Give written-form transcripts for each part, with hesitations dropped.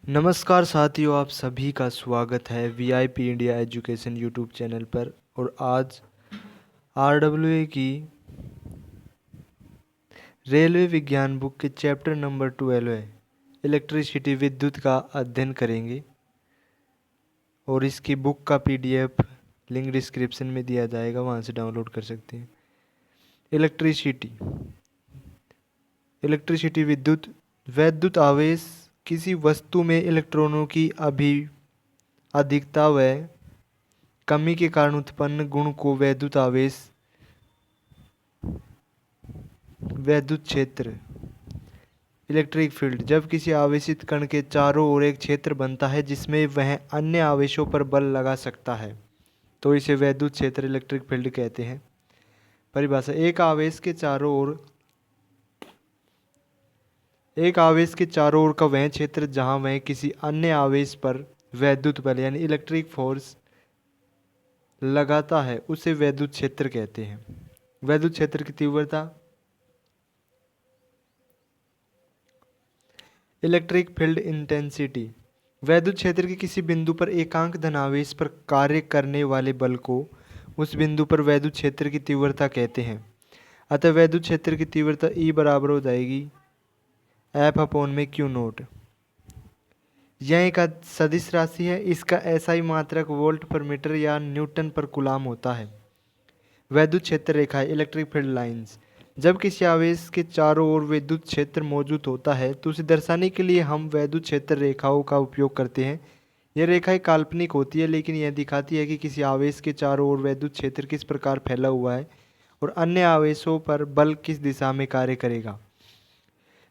नमस्कार साथियों, आप सभी का स्वागत है VIP India education YouTube channel पर। और आज आरडब्ल्यूए की रेलवे विज्ञान बुक के चैप्टर नंबर 12 है इलेक्ट्रिसिटी विद्युत का अध्ययन करेंगे। और इसकी बुक का पीडीएफ लिंक डिस्क्रिप्शन में दिया जाएगा, वहाँ से डाउनलोड कर सकते हैं। इलेक्ट्रिसिटी इलेक्ट्रिसिटी वैद्युत आवेश किसी वस्तु में इलेक्ट्रॉनों की अधिकता व कमी के कारण उत्पन्न गुण को वैद्युत क्षेत्र इलेक्ट्रिक फील्ड। जब किसी आवेशित कण के चारों ओर एक क्षेत्र बनता है जिसमें वह अन्य आवेशों पर बल लगा सकता है, तो इसे वैद्युत क्षेत्र इलेक्ट्रिक फील्ड कहते हैं। परिभाषा: एक आवेश के चारों ओर का वह क्षेत्र जहां वह किसी अन्य आवेश पर वैद्युत बल यानी इलेक्ट्रिक फोर्स लगाता है उसे वैद्युत क्षेत्र कहते हैं। वैद्युत क्षेत्र की तीव्रता इलेक्ट्रिक फील्ड इंटेंसिटी। वैद्युत क्षेत्र के किसी बिंदु पर एकांक धनावेश पर कार्य करने वाले बल को उस बिंदु पर वैद्युत क्षेत्र की तीव्रता कहते हैं। अतः वैद्युत क्षेत्र की तीव्रता E बराबर हो जाएगी F/Q0। यह एक सदिश राशि है। इसका SI मात्रक वोल्ट पर मीटर या न्यूटन पर कूलाम होता है। वैद्युत क्षेत्र रेखाएं इलेक्ट्रिक फील्ड लाइंस। जब किसी आवेश के चारों ओर विद्युत क्षेत्र मौजूद होता है तो उसे दर्शाने के लिए हम वैद्युत क्षेत्र रेखाओं का उपयोग करते हैं। यह रेखाएं काल्पनिक होती है, लेकिन यह दिखाती है कि किसी आवेश के चारों ओर वैद्युत क्षेत्र किस प्रकार फैला हुआ है और अन्य आवेशों पर बल किस दिशा में कार्य करेगा।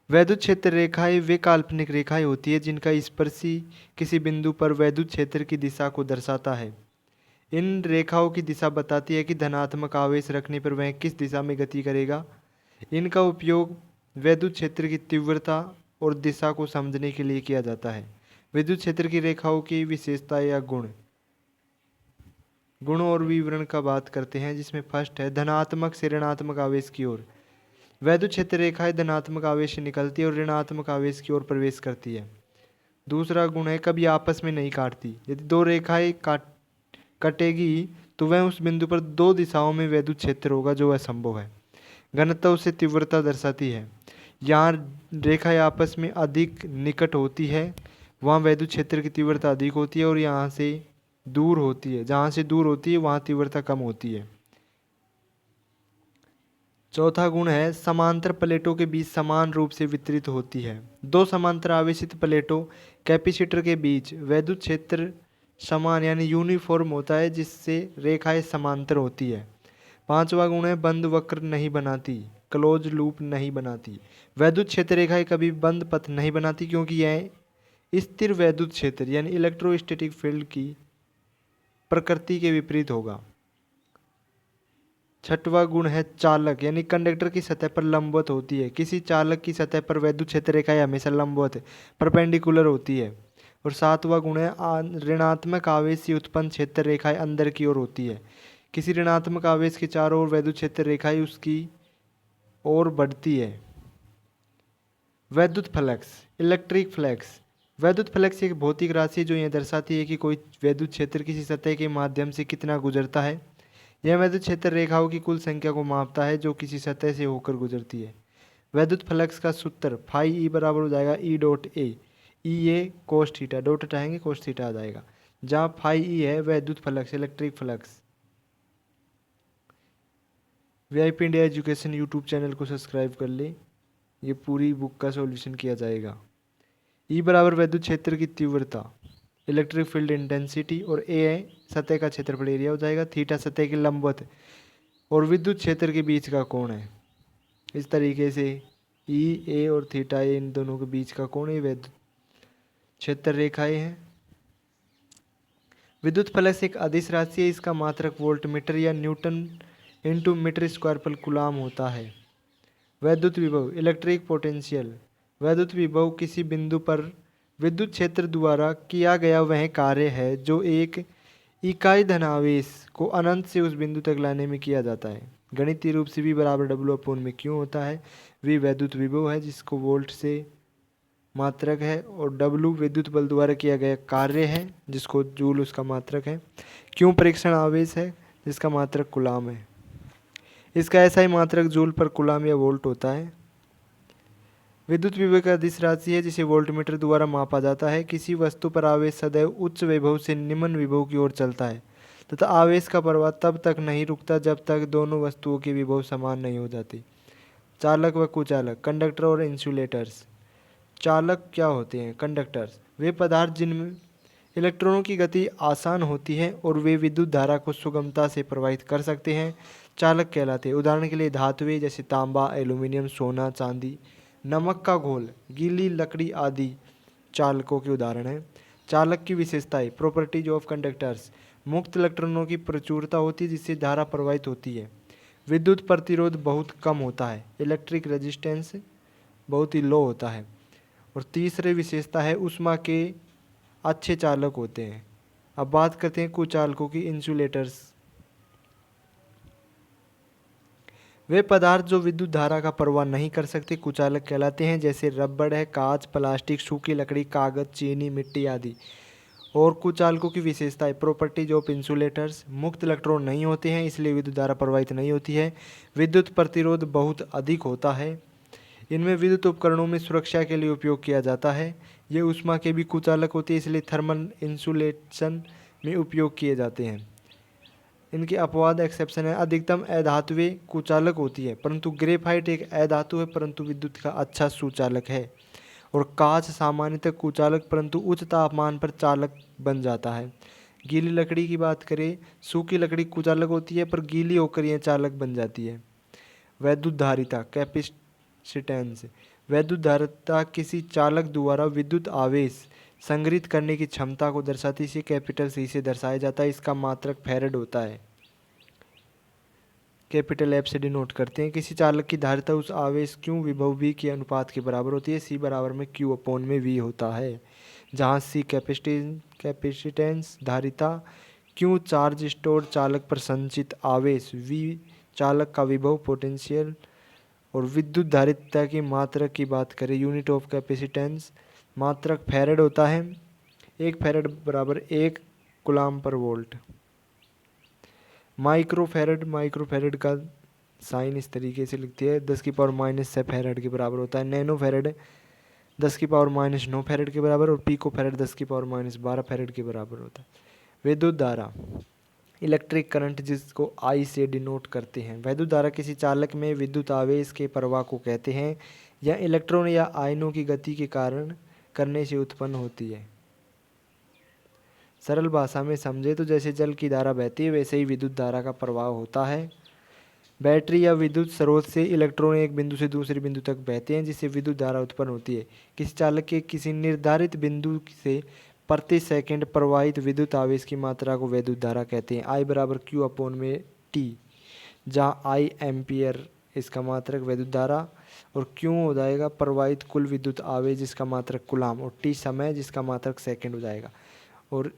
वैद्युत क्षेत्र रेखाएं वे काल्पनिक रेखाएं होती है जिनका स्पर्शी किसी बिंदु पर वैद्युत क्षेत्र की दिशा को दर्शाता है। इन रेखाओं की दिशा बताती है कि धनात्मक आवेश रखने पर वह किस दिशा में गति करेगा। इनका उपयोग वैद्युत क्षेत्र की तीव्रता और दिशा को समझने के लिए किया जाता है। विद्युत क्षेत्र की रेखाओं की विशेषता या गुण और विवरण का बात करते हैं, जिसमें फर्स्ट है धनात्मक से ऋणात्मक आवेश की ओर। वैद्युत क्षेत्र रेखाएं धनात्मक आवेश से निकलती है और ऋणात्मक आवेश की ओर प्रवेश करती है। दूसरा गुण है कभी आपस में नहीं काटती। यदि दो रेखाएं कटेगी तो वह उस बिंदु पर दो दिशाओं में वैद्युत क्षेत्र होगा, जो असंभव है। घनत्व से तीव्रता दर्शाती है। यहाँ रेखाएं आपस में अधिक निकट होती है, वहाँ वैद्युत क्षेत्र की तीव्रता अधिक होती है, और जहाँ से दूर होती है वहाँ तीव्रता कम होती है। चौथा गुण है समांतर प्लेटों के बीच समान रूप से वितरित होती है। दो समांतर आवेशित प्लेटों कैपेसिटर के बीच वैद्युत क्षेत्र समान यानी यूनिफॉर्म होता है, जिससे रेखाएं समांतर होती है। पांचवा गुण है बंद वक्र नहीं बनाती, क्लोज लूप नहीं बनाती। वैद्युत क्षेत्र रेखाएं कभी बंद पथ नहीं बनाती, क्योंकि यह स्थिर वैद्युत क्षेत्र यानी इलेक्ट्रोस्टैटिक फील्ड की प्रकृति के विपरीत होगा। छठवां गुण है चालक यानी कंडक्टर की सतह पर लंबवत होती है। किसी चालक की सतह पर वैद्युत क्षेत्र रेखाएं हमेशा लंबवत परपेंडिकुलर होती है। और सातवां गुण है ऋणात्मक आवेश से उत्पन्न क्षेत्र रेखाएं अंदर की ओर होती है। किसी ऋणात्मक आवेश के चारों ओर वैद्युत क्षेत्र रेखाएं उसकी ओर बढ़ती है। वैद्युत फ्लक्स इलेक्ट्रिक फ्लक्स। वैद्युत फ्लक्स एक भौतिक राशि जो यह दर्शाती है कि कोई वैद्युत क्षेत्र किसी सतह के माध्यम से कितना गुजरता है। यह वैद्युत क्षेत्र रेखाओं की कुल संख्या को मापता है जो किसी सतह से होकर गुजरती है। वैद्युत फ्लक्स का सूत्र फाई ई बराबर हो जाएगा E dot A. E A cos theta, dot हटाएंगे कोस थीटा आ जाएगा। जहाँ फाई ई है वैद्युत flux electric flux. VIP India education YouTube channel को सब्सक्राइब कर ले, ये पूरी बुक का सॉल्यूशन किया जाएगा। ई बराबर वैद्युत क्षेत्र की तीव्रता इलेक्ट्रिक फील्ड इंटेंसिटी, और ए है सतह का क्षेत्रफल एरिया हो जाएगा। थीटा सतह के लंबवत और विद्युत क्षेत्र के बीच का कोण है। इस तरीके से ई ए और थीटा ए इन दोनों के बीच का कोण है, वैद्युत क्षेत्र रेखाएं हैं। विद्युत फ्लक्स एक अदिश राशि है। इसका मात्रक वोल्ट मीटर या न्यूटन इंटू मीटर स्क्वायर पर कूलाम होता है। वैद्युत विभव इलेक्ट्रिक पोटेंशियल। वैद्युत विभव किसी बिंदु पर विद्युत क्षेत्र द्वारा किया गया वह कार्य है जो एक इकाई धनावेश को अनंत से उस बिंदु तक लाने में किया जाता है। गणितीय रूप से V बराबर W/Q होता है। V वैद्युत विभव है जिसको वोल्ट से मात्रक है, और डब्लू विद्युत बल द्वारा किया गया कार्य है जिसको जूल उसका मात्रक है। क्यू परीक्षण आवेश है जिसका मात्रक कूलाम है। इसका ऐसा ही मात्रक जूल पर कूलाम या वोल्ट होता है। विद्युत विभव का अदिश राशि है जिसे वोल्टमीटर द्वारा मापा जाता है। किसी वस्तु पर आवेश सदैव उच्च विभव से निम्न विभव की ओर चलता है तथा आवेश का प्रवाह तब तक नहीं रुकता जब तक दोनों वस्तुओं की विभव समान नहीं हो जाती। चालक व कुचालक, कंडक्टर और इंसुलेटर्स। चालक क्या होते हैं? कंडक्टर्स। वे पदार्थ जिनमें इलेक्ट्रॉनों की गति आसान होती है और वे विद्युत धारा को सुगमता से प्रवाहित कर सकते हैं, चालक कहलाते हैं। उदाहरण के लिए धातुएं जैसे तांबा, एल्यूमिनियम, सोना, चांदी, नमक का घोल, गीली लकड़ी आदि चालकों के उदाहरण हैं। चालक की विशेषताएं, प्रॉपर्टीज ऑफ कंडक्टर्स। मुक्त इलेक्ट्रॉनों की प्रचुरता होती है जिससे धारा प्रवाहित होती है। विद्युत प्रतिरोध बहुत कम होता है, इलेक्ट्रिक रेजिस्टेंस बहुत ही लो होता है। और तीसरी विशेषता है ऊष्मा के अच्छे चालक होते हैं। अब बात करते हैं कुचालकों की, इंसुलेटर्स। वे पदार्थ जो विद्युत धारा का प्रवाह नहीं कर सकते कुचालक कहलाते हैं, जैसे रबड़ है, कांच, प्लास्टिक, सूखी लकड़ी, कागज, चीनी, मिट्टी आदि। और कुचालकों की विशेषताएं, प्रॉपर्टीज ऑफ इंसुलेटर्स। मुक्त इलेक्ट्रॉन नहीं होते हैं इसलिए विद्युत धारा प्रवाहित नहीं होती है। विद्युत प्रतिरोध बहुत अधिक होता है। इनमें विद्युत उपकरणों में सुरक्षा के लिए उपयोग किया जाता है। ये ऊष्मा के भी कुचालक होते हैं इसलिए थर्मल इंसुलेशन में उपयोग किए जाते हैं। इनके अपवाद एक्सेप्शन है। अधिकतम अधातुएं कुचालक होती है परंतु ग्रेफाइट एक अधातु है परंतु विद्युत का अच्छा सुचालक है। और कांच सामान्यतः कुचालक परंतु उच्च तापमान पर चालक बन जाता है। गीली लकड़ी की बात करें, सूखी लकड़ी कुचालक होती है पर गीली होकर यह चालक बन जाती है। वैद्युत धारिता, कैपेसिटेंस। वैद्युत धारिता किसी चालक द्वारा विद्युत आवेश संग्रहित करने की क्षमता को दर्शाती है। इसे कैपिटल सी से दर्शाया जाता है। इसका मात्रक फैराड होता है। कैपिटल एफ से डिनोट करते हैं। किसी चालक की धारिता उस आवेश क्यू विभव वी के अनुपात के बराबर होती है। सी बराबर में क्यू अपॉन में वी होता है, जहाँ सी कैपेसिटेंस धारिता, क्यू चार्ज स्टोर चालक पर संचित आवेश, वी चालक का विभव पोटेंशियल। और विद्युत धारिता की मात्रक की बात करें, यूनिट ऑफ कैपेसिटेंस, मात्रक फैराड होता है। 1 फैराड बराबर 1 कूलाम पर वोल्ट। माइक्रोफैरड का साइन इस तरीके से लिखती है, 10⁻⁻6 फैराड के बराबर होता है। नैनो फैराड 10⁻⁹ फैराड के बराबर, और पीको फैराड 10⁻12 फैराड के बराबर होता है। विद्युत धारा, इलेक्ट्रिक करंट जिसको आई से डिनोट करते हैं। वैद्युत धारा किसी चालक में विद्युत आवेश के प्रवाह को कहते हैं। यह इलेक्ट्रॉन या आयनों की गति के कारण करने से उत्पन्न होती है। सरल भाषा में समझे तो जैसे जल की धारा बहती है वैसे ही विद्युत धारा का प्रवाह होता है। बैटरी या विद्युत स्रोत से इलेक्ट्रॉन एक बिंदु से दूसरे बिंदु तक बहते हैं जिससे विद्युत धारा उत्पन्न होती है। किसी चालक के किसी निर्धारित बिंदु से प्रति सेकंड प्रवाहित विद्युत आवेश की मात्रा को विद्युत धारा कहते हैं। आई बराबर क्यू अपॉन में टी, जहाँ आई एम्पियर इसका मात्रक विद्युत धारा, और क्यू हो जाएगा प्रवाहित कुल विद्युत आवेश जिसका मात्रक कूलाम, और टी समय जिसका मात्रक सेकंड हो जाएगा। और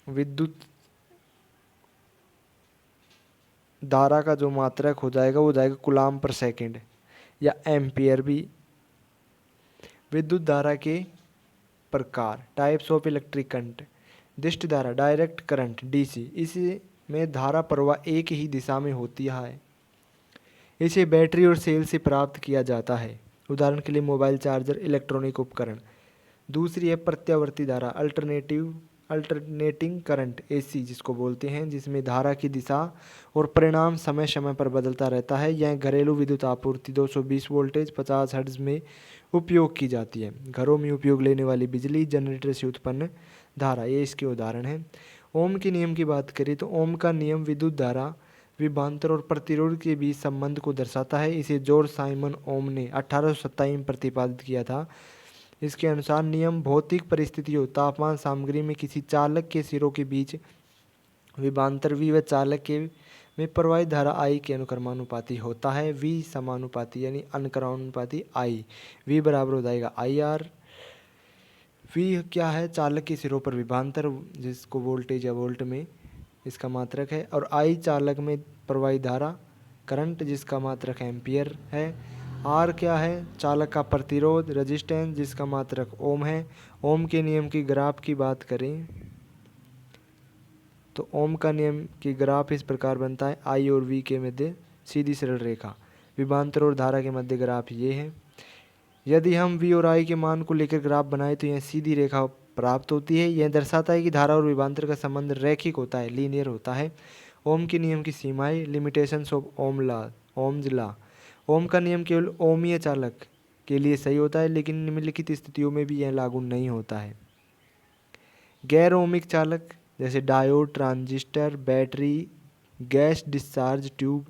विद्युत धारा का जो मात्रक हो जाएगा वो हो जाएगा कूलाम पर सेकंड या एम्पियर भी। विद्युत धारा के प्रकार, टाइप्स ऑफ इलेक्ट्रिक करंट। दिष्ट धारा, डायरेक्ट करंट डीसी, इसमें धारा प्रवाह एक ही दिशा में होती है। इसे बैटरी और सेल से प्राप्त किया जाता है, उदाहरण के लिए मोबाइल चार्जर, इलेक्ट्रॉनिक उपकरण। दूसरी है प्रत्यावर्ती धारा, अल्टरनेटिंग करंट एसी जिसको बोलते हैं, जिसमें धारा की दिशा और परिणाम समय समय पर बदलता रहता है। यह घरेलू विद्युत आपूर्ति 220 वोल्टेज 50 हर्ट्ज में उपयोग की जाती है। घरों में उपयोग लेने वाली बिजली, जनरेटर से उत्पन्न धारा, ये इसके उदाहरण हैं। ओम के नियम की बात करें तो ओम का नियम विद्युत धारा, विभवांतर और प्रतिरोध के बीच संबंध को दर्शाता है। इसे जॉर्ज साइमन ओम ने 1827 में प्रतिपादित किया था। इसके अनुसार नियम भौतिक परिस्थितियों, तापमान, सामग्री में किसी चालक के सिरों के बीच विभवांतर वी व चालक के में प्रवाहित धारा आई के अनुक्रमानुपाती होता है। वी समानुपाती यानी अनुक्रमानुपाती आई, वी बराबर हो जाएगा आई आर। वी क्या है? चालक के सिरों पर विभवांतर जिसको वोल्टेज या वोल्ट में इसका मात्रक है, और आई चालक में प्रवाहित धारा करंट जिसका मात्रक एम्पियर है। आर क्या है? चालक का प्रतिरोध, रेजिस्टेंस, जिसका मात्रक ओम है। ओम के नियम की ग्राफ की बात करें तो ओम का नियम की ग्राफ इस प्रकार बनता है, आई और वी के मध्य सीधी सरल रेखा, विभवांतर और धारा के मध्य ग्राफ ये है। यदि हम वी और आई के मान को लेकर ग्राफ बनाए तो यह सीधी रेखा प्राप्त होती है। यह दर्शाता है कि धारा और विभवांतर का संबंध रैखिक होता है, लीनियर होता है। ओम के नियम की सीमाएं, लिमिटेशंस ऑफ ओम्स लॉ। ओम का नियम केवल ओमीय चालक के लिए सही होता है, लेकिन निम्नलिखित स्थितियों में भी यह लागू नहीं होता है। गैर ओमिक चालक जैसे diode, transistor, battery, gas discharge tube,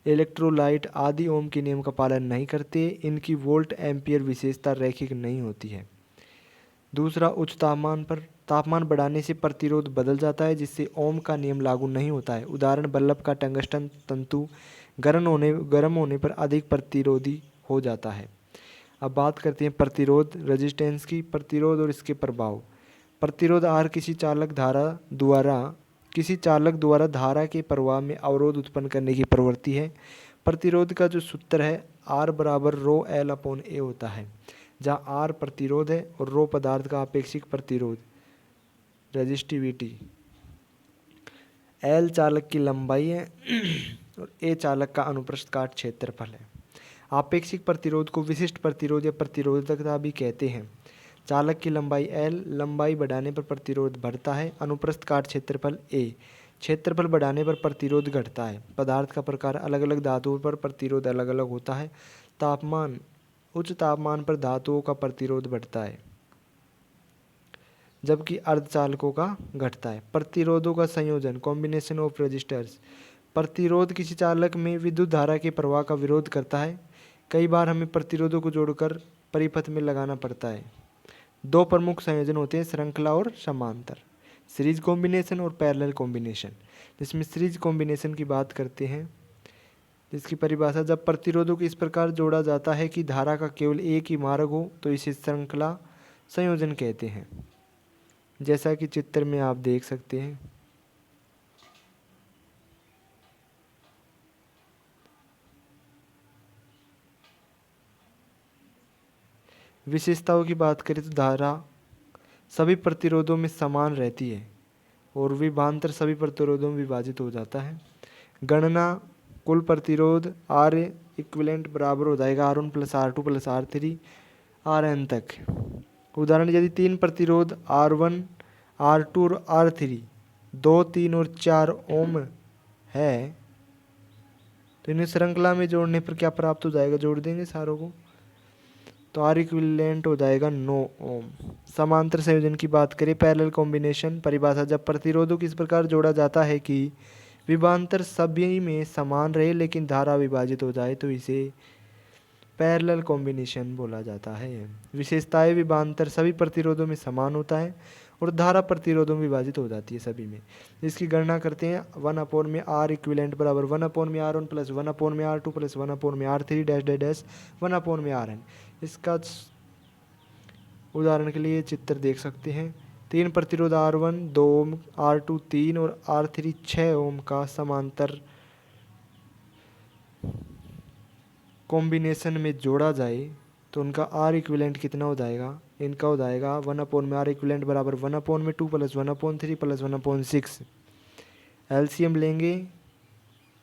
electrolyte आदि ओम के नियम का पालन नहीं करते। इनकी वोल्ट एम्पियर विशेषता रैखिक नहीं होती है। दूसरा, उच्च तापमान पर तापमान बढ़ाने से प्रतिरोध बदल जाता है, जिससे ओम का नियम लागू नहीं होता है। उदाहरण, बल्ब का टंगस्टन तंतु गर्म होने पर अधिक प्रतिरोधी हो जाता है। अब बात करते हैं प्रतिरोध, रेजिस्टेंस की। प्रतिरोध और इसके प्रभाव। प्रतिरोध आर किसी चालक द्वारा धारा के प्रवाह में अवरोध उत्पन्न करने की प्रवृत्ति है। प्रतिरोध का जो सूत्र है, आर बराबर रो एल अपॉन ए होता है, जहाँ आर प्रतिरोध है और रो पदार्थ का अपेक्षिक प्रतिरोध, रेजिस्टिविटी, एल चालक की लंबाई है और ए चालक का अनुप्रस्थ काट क्षेत्रफल है। आपेक्षिक प्रतिरोध को विशिष्ट प्रतिरोध या प्रतिरोधकता भी कहते हैं। चालक की लंबाई एल, लंबाई बढ़ाने पर प्रतिरोध बढ़ता है। अनुप्रस्थ काट क्षेत्रफल ए, क्षेत्रफल बढ़ाने पर प्रतिरोध घटता है। पदार्थ का प्रकार, अलग अलग धातुओं पर प्रतिरोध अलग अलग होता है। तापमान, उच्च तापमान पर धातुओं का प्रतिरोध बढ़ता है, जबकि अर्धचालकों का घटता है। प्रतिरोधों का संयोजन, कॉम्बिनेशन ऑफ रेजिस्टर्स। प्रतिरोध किसी चालक में विद्युत धारा के प्रवाह का विरोध करता है। कई बार हमें प्रतिरोधों को जोड़कर परिपथ में लगाना पड़ता है। दो प्रमुख संयोजन होते हैं, श्रृंखला और समांतर, सीरीज कॉम्बिनेशन और पैरेलल कॉम्बिनेशन। जिसमें सीरीज कॉम्बिनेशन की बात करते हैं, जिसकी परिभाषा, जब प्रतिरोधों को इस प्रकार जोड़ा जाता है कि धारा का केवल एक ही मार्ग हो तो इसे श्रृंखला संयोजन कहते हैं, जैसा कि चित्र में आप देख सकते हैं। विशेषताओं की बात करें तो धारा सभी प्रतिरोधों में समान रहती है और विभवांतर सभी प्रतिरोधों में विभाजित हो जाता है। गणना, कुल प्रतिरोध आर इक्विवेलेंट बराबर हो जाएगा R1 + R2 + R3 Rn तक। उदाहरण, यदि तीन प्रतिरोध R1, R2 और R3 2, 3 और 4 ओम है तो इन्हें श्रृंखला में जोड़ने पर क्या प्राप्त हो जाएगा? जोड़ देंगे सारों को तो R इक्विवेलेंट हो जाएगा 9 ओम। समांतर संयोजन की बात करें, पैरेलल कॉम्बिनेशन। परिभाषा, जब प्रतिरोधों को इस प्रकार जोड़ा जाता है कि विभवांतर सभी में समान रहे लेकिन धारा विभाजित हो जाए तो इसे पैरेलल कॉम्बिनेशन बोला जाता है। विशेषताएं, विभवांतर सभी प्रतिरोधों में समान होता है और धारा प्रतिरोधों में विभाजित हो जाती है सभी में। इसकी गणना करते हैं, 1/R इक्विवेलेंट बराबर 1/R1 + 1/R2 + 1/R3 dash dash dash 1/Rn। इसका उदाहरण के लिए चित्र देख सकते हैं। तीन प्रतिरोध R1 2 ओम, R2 3 और R3 6 ओम का समांतर कॉम्बिनेशन में जोड़ा जाए तो उनका R इक्विवेलेंट कितना हो जाएगा? इनका हो जाएगा 1/R इक्विवेलेंट बराबर 1/2 + 1/3 + 1/6। एलसीएम लेंगे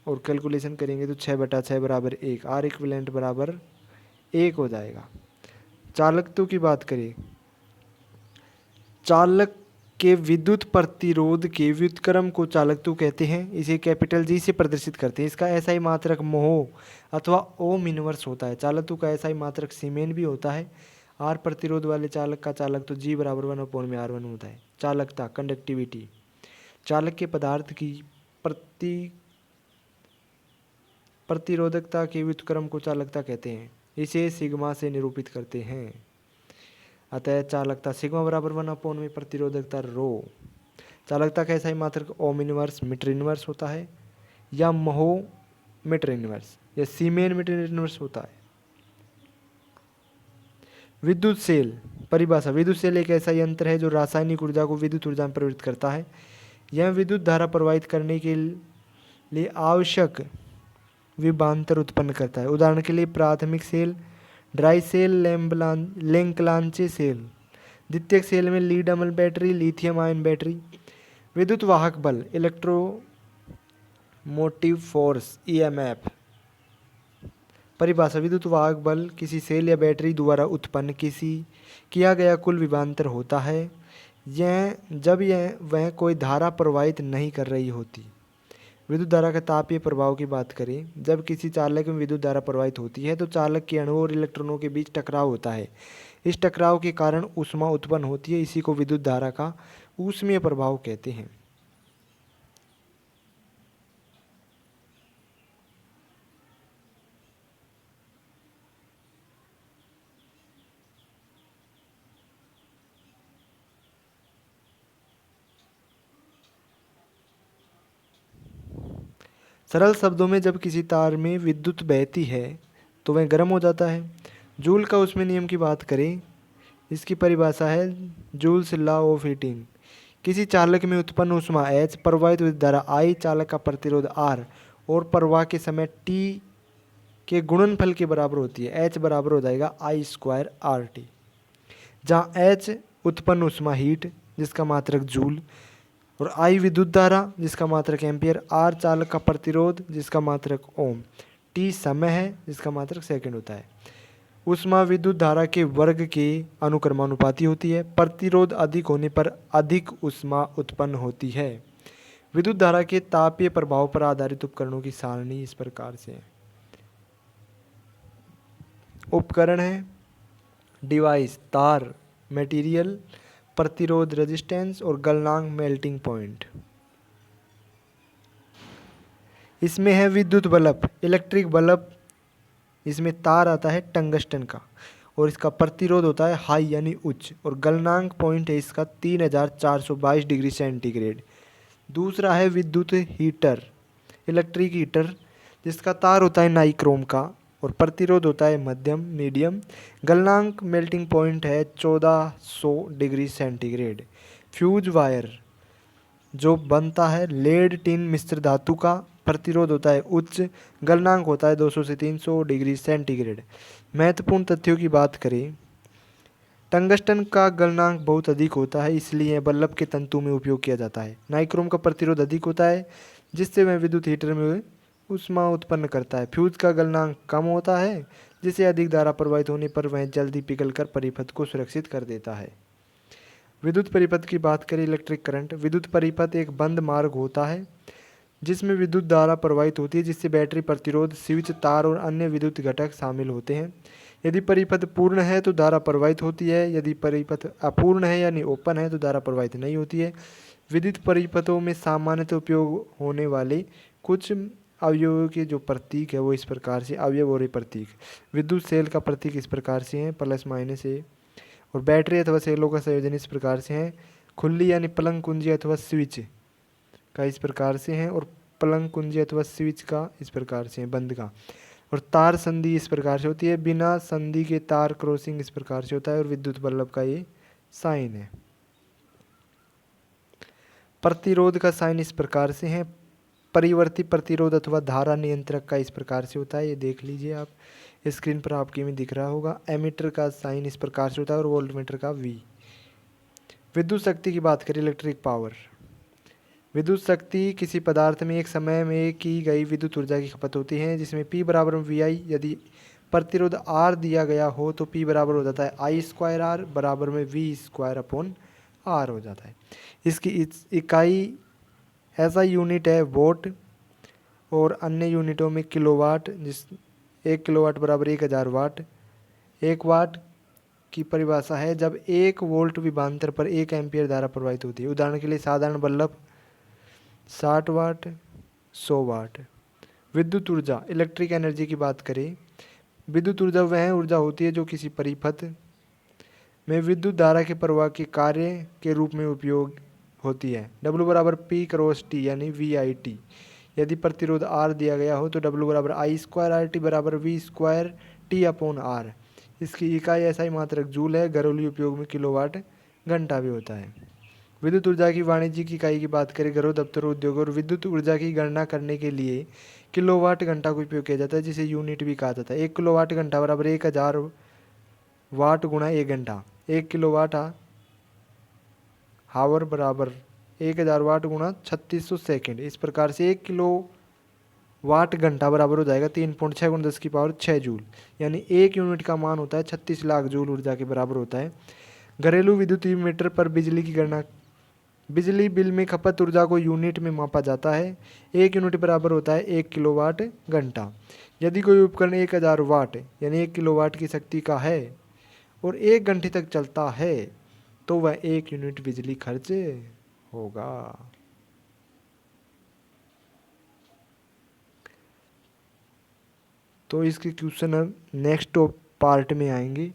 और कैलकुलेशन करेंगे तो 6/6 बराबर 1, R इक्विवेलेंट बराबर 1 हो जाएगा। चालकत्व की बात करें, चालक के विद्युत प्रतिरोध के व्युत्क्रम को चालकत्व कहते हैं। इसे कैपिटल G से प्रदर्शित करते हैं। इसका एसआई मात्रक मोह अथवा ओम इनवर्स होता है। चालकत्व का एसआई मात्रक सीमेन भी होता है। आर प्रतिरोध वाले चालक का चालकत्व G बराबर 1/R1 होता है। चालकता, कंडक्टिविटी, चालक के पदार्थ की प्रतिरोधकता के व्युत्क्रम को चालकता कहते हैं। इसे सिग्मा से निरूपित करते हैं। अतः चालकता सिग्मा बराबर 1/, प्रतिरोधकता रो। चालकता का ऐसा ही मात्रक ओम इनवर्स मीटर इनवर्स होता है या महो मीटर इनवर्स या सीमेन मीटर इनवर्स होता है। विद्युत सेल, परिभाषा, विद्युत सेल एक ऐसा यंत्र है जो रासायनिक ऊर्जा को विद्युत ऊर्जा में परिवर्तित करता है। यह विद्युत धारा प्रवाहित करने के लिए आवश्यक विभवांतर उत्पन्न करता है। उदाहरण के लिए प्राथमिक सेल ड्राई सेल, लेंकलांचे सेल। द्वितीयक सेल में लीड अमल बैटरी, लिथियम आयन बैटरी। विद्युत वाहक बल इलेक्ट्रोमोटिव फोर्स ईएमएफ। परिभाषा विद्युत वाहक बल किसी सेल या बैटरी द्वारा उत्पन्न किया गया कुल विभवांतर होता है जब वह कोई धारा प्रवाहित नहीं कर रही होती। विद्युत धारा का तापीय प्रभाव की बात करें, जब किसी चालक में विद्युत धारा प्रवाहित होती है तो चालक के अणुओं और इलेक्ट्रॉनों के बीच टकराव होता है। इस टकराव के कारण ऊष्मा उत्पन्न होती है। इसी को विद्युत धारा का ऊष्मीय प्रभाव कहते हैं। सरल शब्दों में जब किसी तार में विद्युत बहती है तो वह गर्म हो जाता है। जूल का ऊष्मीय नियम की बात करें, इसकी परिभाषा है जूल्स लॉ ऑफ हीटिंग। किसी चालक में उत्पन्न ऊष्मा H, प्रवाहित विद्युत धारा I, चालक का प्रतिरोध R और प्रवाह के समय T के गुणनफल के बराबर होती है। H बराबर हो जाएगा I² RT। जहाँ H उत्पन्न ऊष्मा हीट जिसका मात्रक जूल और I विद्युत धारा जिसका मात्रक एम्पियर, R चालक का प्रतिरोध जिसका मात्रक ओम, T समय है जिसका मात्रक सेकंड होता है। ऊष्मा विद्युत धारा के वर्ग के अनुक्रमानुपाती होती है। प्रतिरोध अधिक होने पर अधिक ऊष्मा उत्पन्न होती है। विद्युत धारा के तापीय प्रभाव पर आधारित उपकरणों की सारणी इस प्रकार से है। उपकरण है डिवाइस, तार, मटेरियल, प्रतिरोध रेजिस्टेंस और गलनांक मेल्टिंग पॉइंट। इसमें है विद्युत बल्ब, इलेक्ट्रिक बल्ब। इसमें तार आता है टंगस्टन का और इसका प्रतिरोध होता है हाई यानी उच्च और गलनांक पॉइंट है इसका 3422 डिग्री सेंटीग्रेड। दूसरा है विद्युत हीटर, इलेक्ट्रिक हीटर, जिसका तार होता है नाइक्रोम का और प्रतिरोध होता है मध्यम मीडियम। गलनांक मेल्टिंग पॉइंट है 1400 डिग्री सेंटीग्रेड। फ्यूज वायर जो बनता है लेड टिन मिश्र धातु का, प्रतिरोध होता है उच्च, गलनांक होता है 200 से 300 डिग्री सेंटीग्रेड। महत्वपूर्ण तथ्यों की बात करें, टंगस्टन का गलनांक बहुत अधिक होता है इसलिए बल्ब के तंतु में उपयोग किया जाता है। नाइक्रोम का प्रतिरोध अधिक होता है जिससे वह विद्युत हीटर में ऊष्मा उत्पन्न करता है। फ्यूज का गलनांक कम होता है जिससे अधिक धारा प्रवाहित होने पर वह जल्दी पिघलकर परिपथ को सुरक्षित कर देता है। विद्युत परिपथ की बात करें, इलेक्ट्रिक करंट। विद्युत परिपथ एक बंद मार्ग होता है जिसमें विद्युत धारा प्रवाहित होती है जिससे बैटरी, प्रतिरोध, स्विच, तार और अन्य विद्युत घटक शामिल होते हैं। यदि परिपथ पूर्ण है तो धारा प्रवाहित होती है, यदि परिपथ अपूर्ण है यानी ओपन है तो धारा प्रवाहित नहीं होती है। विद्युत परिपथों में सामान्यतः उपयोग होने वाले कुछ अवयवों के जो प्रतीक है वो इस प्रकार से, अवयव और प्रतीक। विद्युत सेल का प्रतीक इस प्रकार से है +- और बैटरी अथवा सेलों का संयोजन इस प्रकार से है। खुली यानी पलंग कुंजी अथवा स्विच का इस प्रकार से है और पलंग कुंजी अथवा स्विच का इस प्रकार से है, बंद का। और तार संधि इस प्रकार से होती है, बिना संधि के तार क्रॉसिंग इस प्रकार से होता है और विद्युत बल्ब का ये साइन है। प्रतिरोध का साइन इस प्रकार से है। परिवर्ती प्रतिरोध अथवा धारा नियंत्रक का इस प्रकार से होता है, ये देख लीजिए आप स्क्रीन पर आपके में दिख रहा होगा। एमीटर का साइन इस प्रकार से होता है और वोल्टमीटर का V। विद्युत शक्ति की बात करें, इलेक्ट्रिक पावर। विद्युत शक्ति किसी पदार्थ में एक समय में की गई विद्युत ऊर्जा की खपत होती है जिसमें P बराबर VI। यदि प्रतिरोध R दिया गया हो तो P बराबर हो जाता है I²R बराबर में V²/R हो जाता है। इसकी इकाई ऐसा यूनिट है वोट और अन्य यूनिटों में किलोवाट, जिस 1 किलोवाट बराबर 1000 वाट। 1 वाट की परिभाषा है जब 1 वोल्ट विभवांतर पर 1 एम्पियर धारा प्रवाहित होती है। उदाहरण के लिए साधारण बल्ब 60 वाट, 100 वाट। विद्युत ऊर्जा, इलेक्ट्रिक एनर्जी की बात करें, विद्युत ऊर्जा वह ऊर्जा होती है जो किसी परिपथ में विद्युत धारा के प्रवाह के कार्य के रूप में उपयोग होती है। W बराबर P×T यानी VIT। यदि प्रतिरोध R दिया गया हो तो W बराबर I²RT बराबर V²T/R। इसकी इकाई SI मात्रक जूल है। घरेलू उपयोग में किलोवाट घंटा भी होता है। विद्युत ऊर्जा की वाणिज्यिक इकाई की बात करें, घरों, दफ्तरों, उद्योगों और विद्युत ऊर्जा की गणना करने के लिए किलोवाट घंटा का उपयोग किया जाता है, जिसे यूनिट भी कहा जाता है। 1 किलोवाट घंटा बराबर 1000 वाट गुणा 1 घंटा। 1 किलोवाट हावर बराबर 1000 वाट गुणा 3600 सेकेंड। इस प्रकार से 1 किलोवाट घंटा बराबर हो जाएगा 3.6 × 10⁶ जूल। यानी 1 यूनिट का मान होता है 36 लाख जूल ऊर्जा के बराबर होता है। घरेलू विद्युत मीटर पर बिजली की गणना। बिजली बिल में खपत ऊर्जा को यूनिट में मापा जाता है। 1 यूनिट बराबर होता है 1 किलोवाट घंटा। यदि कोई उपकरण 1000 वाट यानी 1 किलोवाट की शक्ति का है और 1 घंटे तक चलता है तो वह 1 यूनिट बिजली खर्च होगा। तो इसके क्वेश्चन अब नेक्स्ट पार्ट में आएंगे।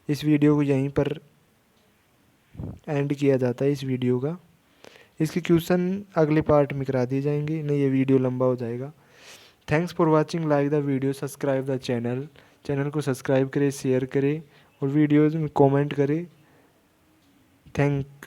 इस वीडियो को यहीं पर एंड किया जाता है इस वीडियो का। इसके क्वेश्चन अगले पार्ट में करा दिए जाएंगे, नहीं ये वीडियो लंबा हो जाएगा। Thanks for watching, like the video, subscribe the channel. Channel को सब्सक्राइब करें, शेयर करें और वीडियोज़ में कमेंट करें। थैंक